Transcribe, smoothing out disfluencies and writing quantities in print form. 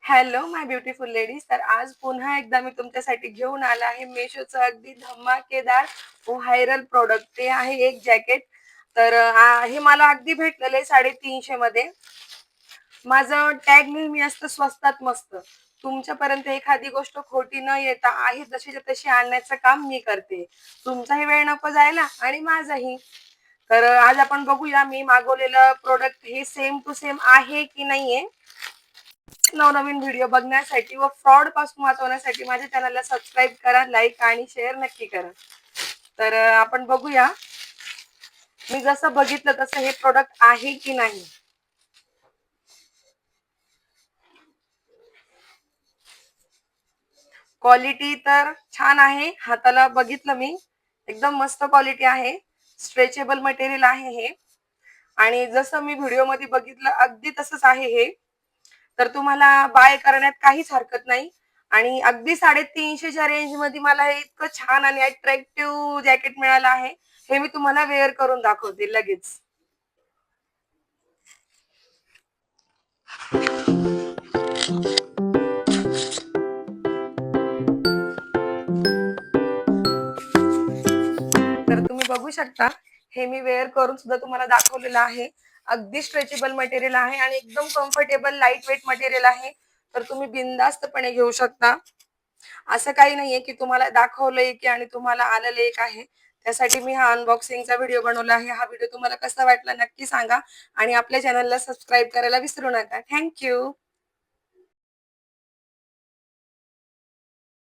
Hello माय beautiful ladies. तर आज पुन्हा एकदा मी तुमच्यासाठी घेऊन आला आहे मेशोचं अगदी धमाकेदार व्हायरल प्रोडक्ट. ते आहे एक जॅकेट. तर हे मला अगदी भेटलेलं आहे 350 मध्ये. माझं टॅग नेहमी असतं स्वस्तात मस्त. तुमच्यापर्यंत एखादी गोष्ट खोटी न येता आहे जशीच्या तशी आणण्याचं काम मी करते. तुमचाही वेळ नको जायला आणि माझाही. तर आज आपण बघूया मी मागवलेलं प्रोडक्ट हे सेम टू सेम आहे की नाहीये. नवनवीन व्हिडिओ बघण्यासाठी व फ्रॉड पासून वाचवण्यासाठी माझ्या चॅनलला सबस्क्राईब करा, लाईक आणि शेअर नक्की करा. तर आपण बघूया मी जसं बघितलं तसं हे प्रोडक्ट आहे की नाही. क्वालिटी तर छान आहे. हाताला बघितलं मी, एकदम मस्त क्वालिटी आहे. स्ट्रेचेबल मटेरियल आहे हे. आणि जसं मी व्हिडिओमध्ये बघितलं अगदी तसंच आहे हे. तर तुम्हाला बाय करण्यात काहीच हरकत नाही. आणि अगदी 350च्या रेंज मध्ये मला हे इतकं छान आणि अट्रॅक्टिव्ह जॅकेट मिळालं आहे. हे मी तुम्हाला वेअर करून दाखवते लगेच. तर तुम्ही बघू शकता, हे मी वेअर करून सुद्धा तुम्हाला दाखवलेलं आहे. अगदी स्ट्रेचेबल मटेरियल आहे आणि एकदम कम्फर्टेबल लाईट वेट मटेरियल आहे. तर तुम्ही बिनधास्तपणे घेऊ शकता. असं काही नाहीये की तुम्हाला दाखवलंय की आणि तुम्हाला आलेलं एक आहे. त्यासाठी मी हा अनबॉक्सिंगचा व्हिडिओ बनवला आहे. हा व्हिडिओ तुम्हाला कसा वाटला नक्की सांगा आणि आपल्या चॅनलला सबस्क्राईब करायला विसरू नका. Thank you.